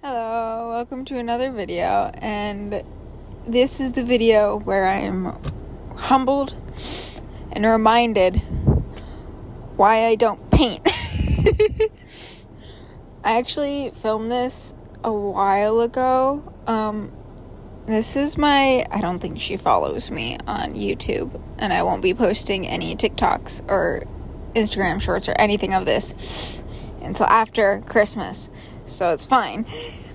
Hello, welcome to another video, and this is the video where I am humbled and reminded why I don't paint. I actually filmed this a while ago. This is I don't think she follows me on YouTube, and I won't be posting any TikToks or Instagram shorts or anything of this until after Christmas. So it's fine.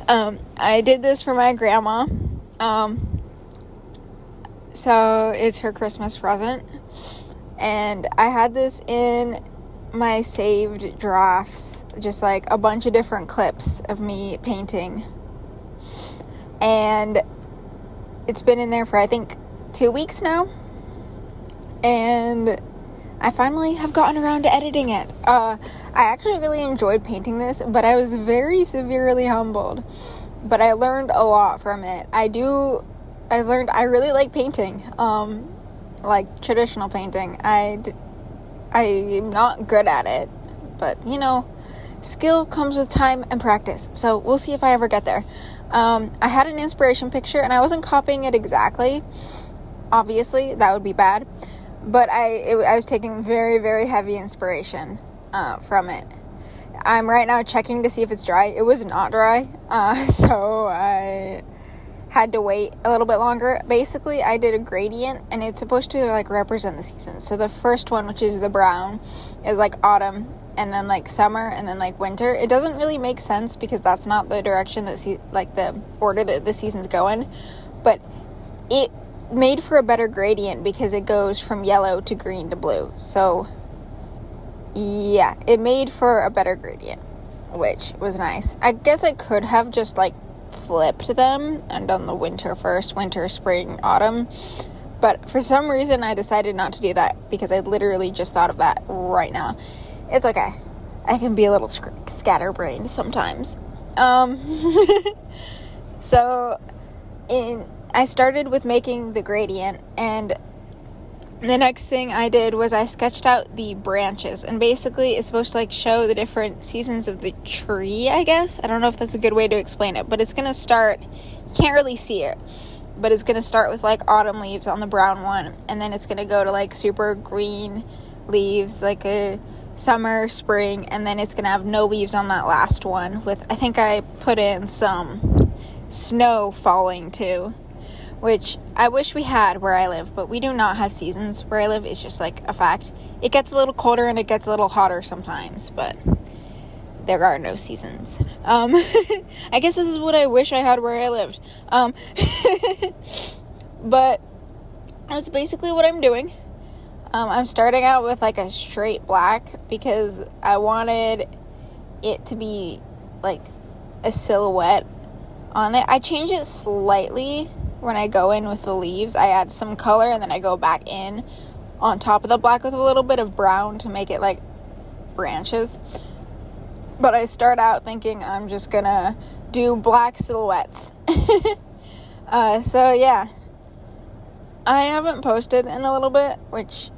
I did this for my grandma. So it's her Christmas present. And I had this in my saved drafts, just like a bunch of different clips of me painting. And it's been in there for, I think, 2 weeks now. And I finally have gotten around to editing it. I actually really enjoyed painting this, but I was very severely humbled. But I learned a lot from it. I really like painting, like traditional painting. I'm not good at it, but skill comes with time and practice. So we'll see if I ever get there. I had an inspiration picture, and I wasn't copying it exactly. Obviously, that would be bad. But I was taking very, very heavy inspiration from it. I'm right now checking to see if it's dry. It was not dry, so I had to wait a little bit longer. Basically, I did a gradient, and it's supposed to represent the seasons. So the first one, which is the brown, is autumn, and then summer, and then winter. It doesn't really make sense because that's not the direction that the order that the seasons go in, but it made for a better gradient because it goes from yellow to green to blue. So yeah, it made for a better gradient, which was nice. I guess I could have just flipped them and done the winter first, winter, spring, autumn, but for some reason I decided not to do that because I literally just thought of that right now. It's okay. I can be a little scatterbrained sometimes. So I started with making the gradient, and the next thing I did was I sketched out the branches, and basically it's supposed to show the different seasons of the tree, I guess. I don't know if that's a good way to explain it, but it's going to start, you can't really see it, but it's going to start with autumn leaves on the brown one, and then it's going to go to super green leaves, a summer, spring, and then it's going to have no leaves on that last one with, I think I put in some snow falling too, which I wish we had where I live, but we do not have seasons where I live. It's just a fact. It gets a little colder and it gets a little hotter sometimes, but there are no seasons. I guess this is what I wish I had where I lived. But that's basically what I'm doing. I'm starting out with a straight black because I wanted it to be a silhouette on it. I change it slightly when I go in with the leaves. I add some color and then I go back in on top of the black with a little bit of brown to make it branches. But I start out thinking I'm just gonna do black silhouettes. So yeah, I haven't posted in a little bit, which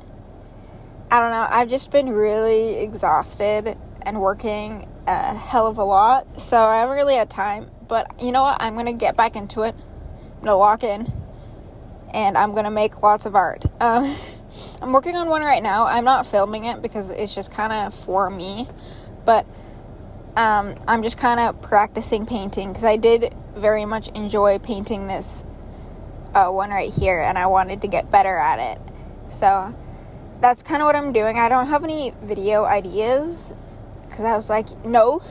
I don't know. I've just been really exhausted and working a hell of a lot, so I haven't really had time. But you know what? I'm gonna get back into it. I'm gonna lock in, and I'm gonna make lots of art. I'm working on one right now. I'm not filming it because it's just kind of for me, but I'm just kind of practicing painting because I did very much enjoy painting this one right here, and I wanted to get better at it. So that's kind of what I'm doing. I don't have any video ideas because I was no,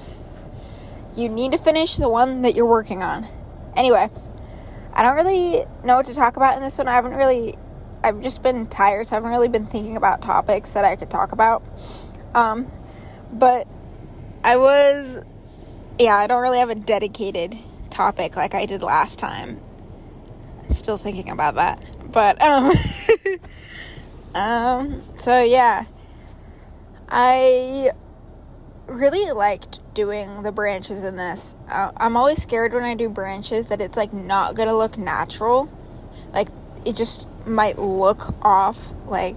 you need to finish the one that you're working on. Anyway, I don't really know what to talk about in this one. I've just been tired, so I haven't really been thinking about topics that I could talk about. But I don't really have a dedicated topic like I did last time. I'm still thinking about that. But, so yeah, I really liked doing the branches in this. I'm always scared when I do branches that it's not gonna look natural. It just might look off. I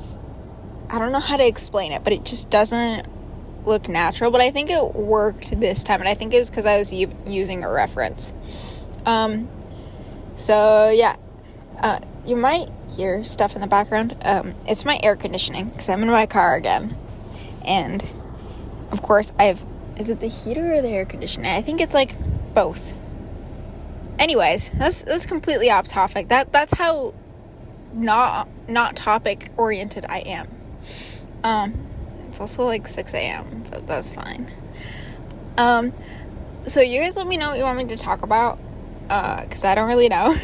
don't know how to explain it, but it just doesn't look natural, but I think it worked this time, and I think it was because I was using a reference. So yeah, you might hear stuff in the background. It's my air conditioning, because I'm in my car again, and of course is it the heater or the air conditioning? I think it's like both. Anyways, that's completely off topic. That's how not topic oriented I am. It's also like 6 a.m., but that's fine. So you guys let me know what you want me to talk about, because I don't really know.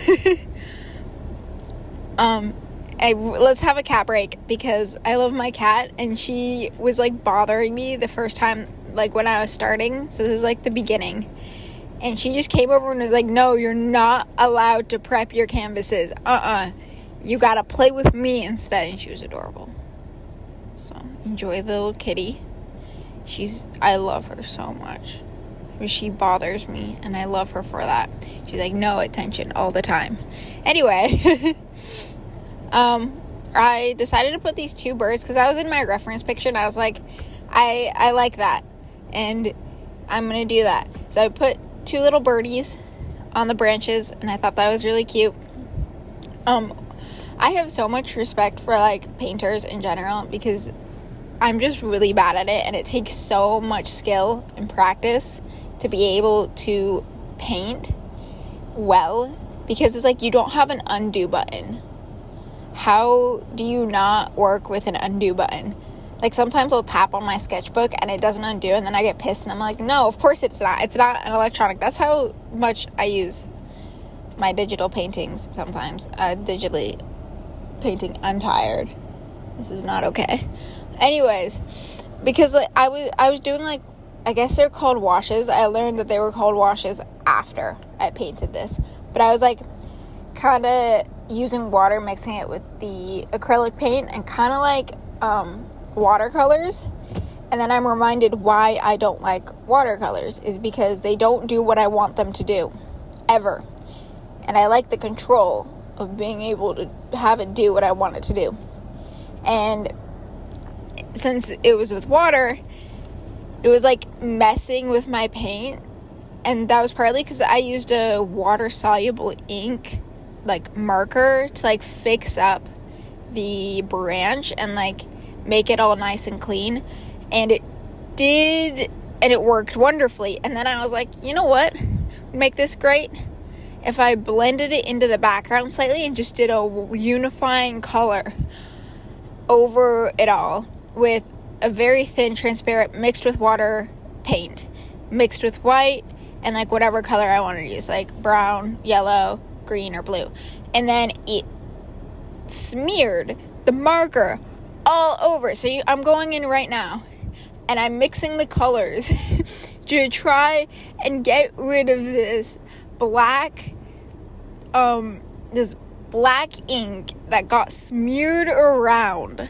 Let's have a cat break, because I love my cat, and she was like bothering me the first time, like when I was starting. So this is like the beginning, and she just came over and was like, no, you're not allowed to prep your canvases. You gotta play with me instead. And she was adorable. So enjoy the little kitty. I love her so much. She bothers me, and I love her for that. She's like, no attention all the time. Anyway, I decided to put these two birds, because I was in my reference picture, and I was like, I like that, and I'm gonna do that. So I put two little birdies on the branches, and I thought that was really cute. I have so much respect for like painters in general, because I'm just really bad at it, and it takes so much skill and practice to be able to paint well, because it's like you don't have an undo button. How do you not work with an undo button? Like sometimes I'll tap on my sketchbook and it doesn't undo, and then I get pissed and I'm like, no, of course it's not. It's not an electronic. That's how much I use my digital paintings sometimes. Digitally painting. I'm tired. This is not okay. Anyways, because like I was doing like, I guess they're called washes. I learned that they were called washes after I painted this. But I was like kind of using water, mixing it with the acrylic paint, and kind of like watercolors. And then I'm reminded why I don't like watercolors is because they don't do what I want them to do, ever. And I like the control of being able to have it do what I want it to do. And since it was with water, it was like messing with my paint, and that was partly because I used a water soluble ink like marker to like fix up the branch and like make it all nice and clean, and it did, and it worked wonderfully. And then I was like, you know what would make this great? If I blended it into the background slightly and just did a unifying color over it all with a very thin transparent mixed with water paint, mixed with white, and like whatever color I wanted to use, like brown, yellow, green, or blue. And then it smeared the marker all over. So I'm going in right now and I'm mixing the colors to try and get rid of this black ink that got smeared around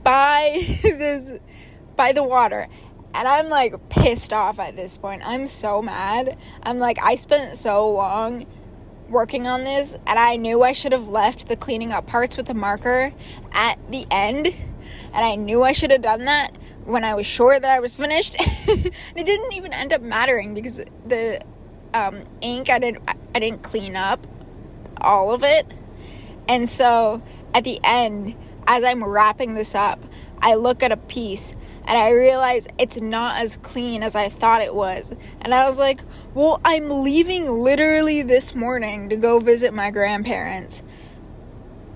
by the water. And I'm like pissed off at this point. I'm so mad. I'm like, I spent so long working on this, and I knew I should have left the cleaning up parts with the marker at the end, and I knew I should have done that when I was sure that I was finished. It didn't even end up mattering because the ink, I didn't clean up all of it. And so at the end, as I'm wrapping this up, I look at a piece and I realize it's not as clean as I thought it was. And I was like, well, I'm leaving literally this morning to go visit my grandparents.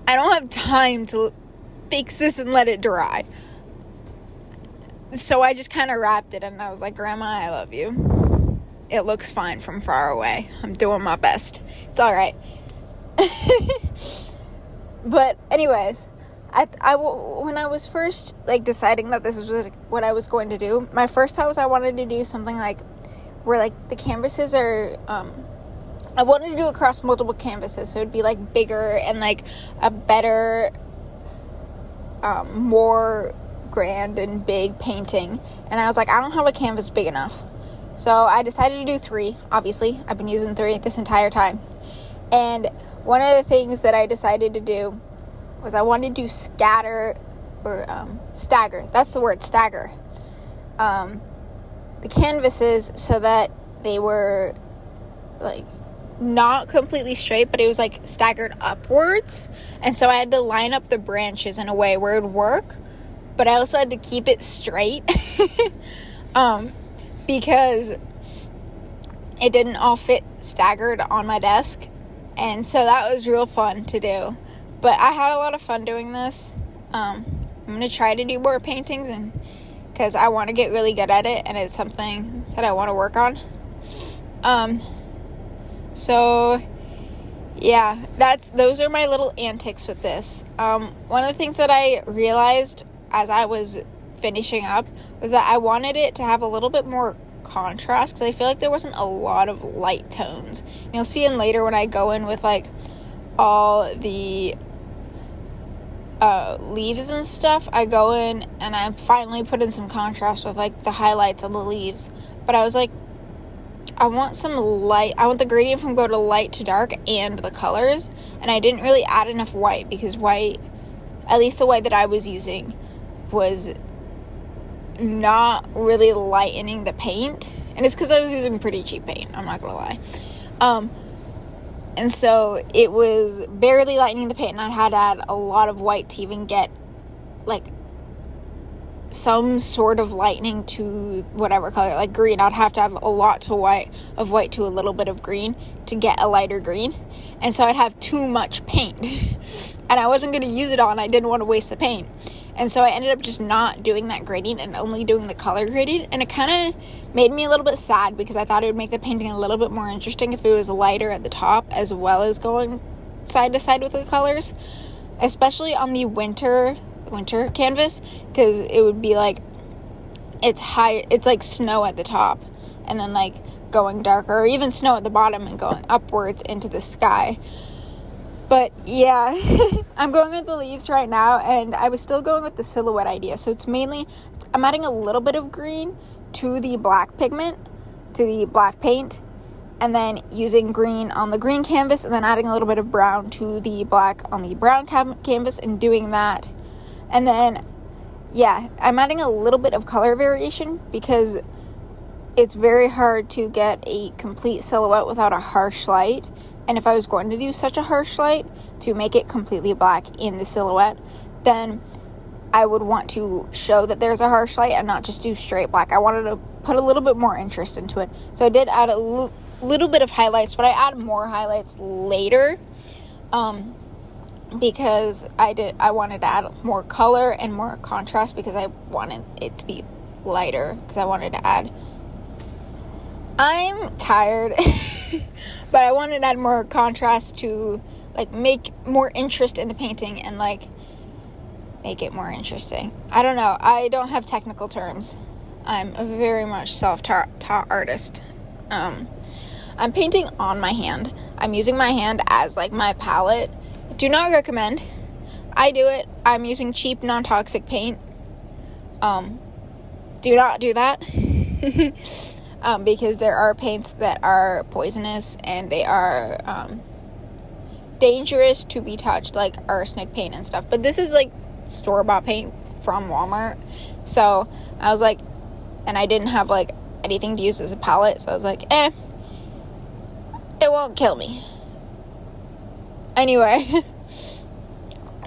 I don't have time to fix this and let it dry. So I just kind of wrapped it and I was like, Grandma, I love you. It looks fine from far away. I'm doing my best. It's all right. But anyways, when I was first like deciding that this was what I was going to do, my first thought was I wanted to do something like where like the canvases are, I wanted to do across multiple canvases, so it'd be like bigger and like a better, more grand and big painting. And I was like, I don't have a canvas big enough, so I decided to do 3. Obviously, I've been using 3 this entire time. And one of the things that I decided to do was I wanted to scatter or stagger. That's the word, stagger. the canvases so that they were like not completely straight, but it was like staggered upwards, and so I had to line up the branches in a way where it would work, but I also had to keep it straight because it didn't all fit staggered on my desk, and so that was real fun to do. But I had a lot of fun doing this. I'm gonna try to do more paintings, and because I want to get really good at it, and it's something that I want to work on. So yeah, those are my little antics with this. One of the things that I realized as I was finishing up was that I wanted it to have a little bit more contrast, because I feel like there wasn't a lot of light tones. And you'll see in later when I go in with like all the leaves and stuff, I go in and I finally put in some contrast with like the highlights on the leaves. But I was like, I want some light. I want the gradient from go to light to dark and the colors. And I didn't really add enough white, because white, at least the white that I was using, was not really lightening the paint. And it's because I was using pretty cheap paint, I'm not gonna lie. And so it was barely lightening the paint, and I had to add a lot of white to even get like some sort of lightening to whatever color, like green. I'd have to add a lot to white to a little bit of green to get a lighter green. And so I'd have too much paint and I wasn't going to use it all, and I didn't want to waste the paint. And so I ended up just not doing that gradient and only doing the color gradient. And it kind of made me a little bit sad, because I thought it would make the painting a little bit more interesting if it was lighter at the top as well as going side to side with the colors, especially on the winter canvas, because it would be like it's like snow at the top and then like going darker, or even snow at the bottom and going upwards into the sky. But yeah, I'm going with the leaves right now, and I was still going with the silhouette idea. So it's mainly, I'm adding a little bit of green to the black pigment, to the black paint, and then using green on the green canvas, and then adding a little bit of brown to the black on the brown canvas, and doing that. And then, yeah, I'm adding a little bit of color variation, because it's very hard to get a complete silhouette without a harsh light. And if I was going to do such a harsh light to make it completely black in the silhouette, then I would want to show that there's a harsh light and not just do straight black. I wanted to put a little bit more interest into it. So I did add a little bit of highlights, but I add more highlights later, because I wanted to add more color and more contrast, because I wanted it to be lighter, because I wanted to add, I'm tired, but I wanted to add more contrast to like make more interest in the painting and like make it more interesting. I don't know. I don't have technical terms. I'm a very much self-taught artist. I'm painting on my hand. I'm using my hand as like my palette. Do not recommend. I do it. I'm using cheap non-toxic paint. Do not do that. Because there are paints that are poisonous, and they are dangerous to be touched, like arsenic paint and stuff. But this is like store-bought paint from Walmart. So I was like, and I didn't have like anything to use as a palette, so I was like, it won't kill me. Anyway,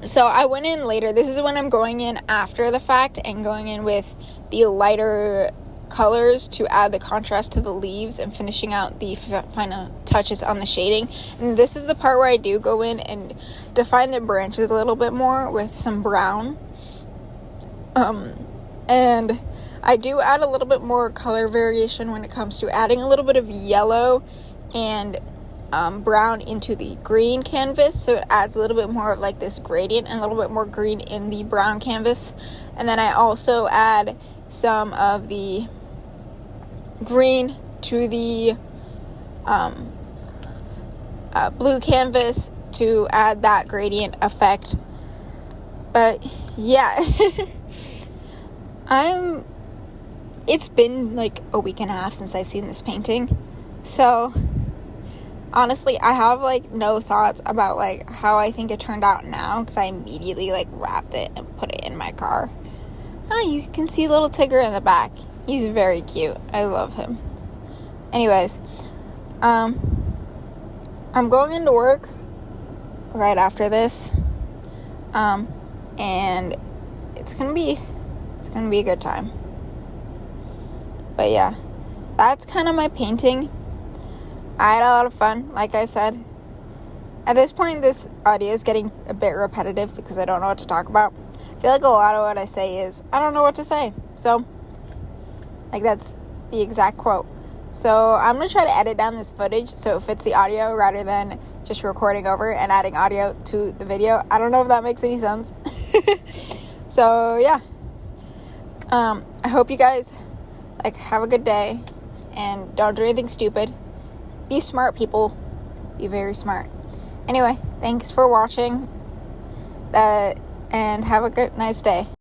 so I went in later. This is when I'm going in after the fact and going in with the lighter colors to add the contrast to the leaves and finishing out the final touches on the shading. And this is the part where I do go in and define the branches a little bit more with some brown. And I do add a little bit more color variation when it comes to adding a little bit of yellow and brown into the green canvas, so it adds a little bit more of like this gradient and a little bit more green in the brown canvas. And then I also add some of the green to the blue canvas to add that gradient effect. But yeah, it's been like a week and a half since I've seen this painting, so honestly, I have like no thoughts about like how I think it turned out now, because I immediately like wrapped it and put it in my car. Oh, you can see little Tigger in the back. He's very cute. I love him. Anyways, I'm going into work right after this. And it's gonna be a good time. But yeah, that's kind of my painting. I had a lot of fun, like I said. At this point, this audio is getting a bit repetitive because I don't know what to talk about. I feel like a lot of what I say is, I don't know what to say. So, like, that's the exact quote. So, I'm going to try to edit down this footage so it fits the audio rather than just recording over and adding audio to the video. I don't know if that makes any sense. So, yeah. I hope you guys, have a good day and don't do anything stupid. Be smart, people. Be very smart. Anyway, thanks for watching, and have a nice day.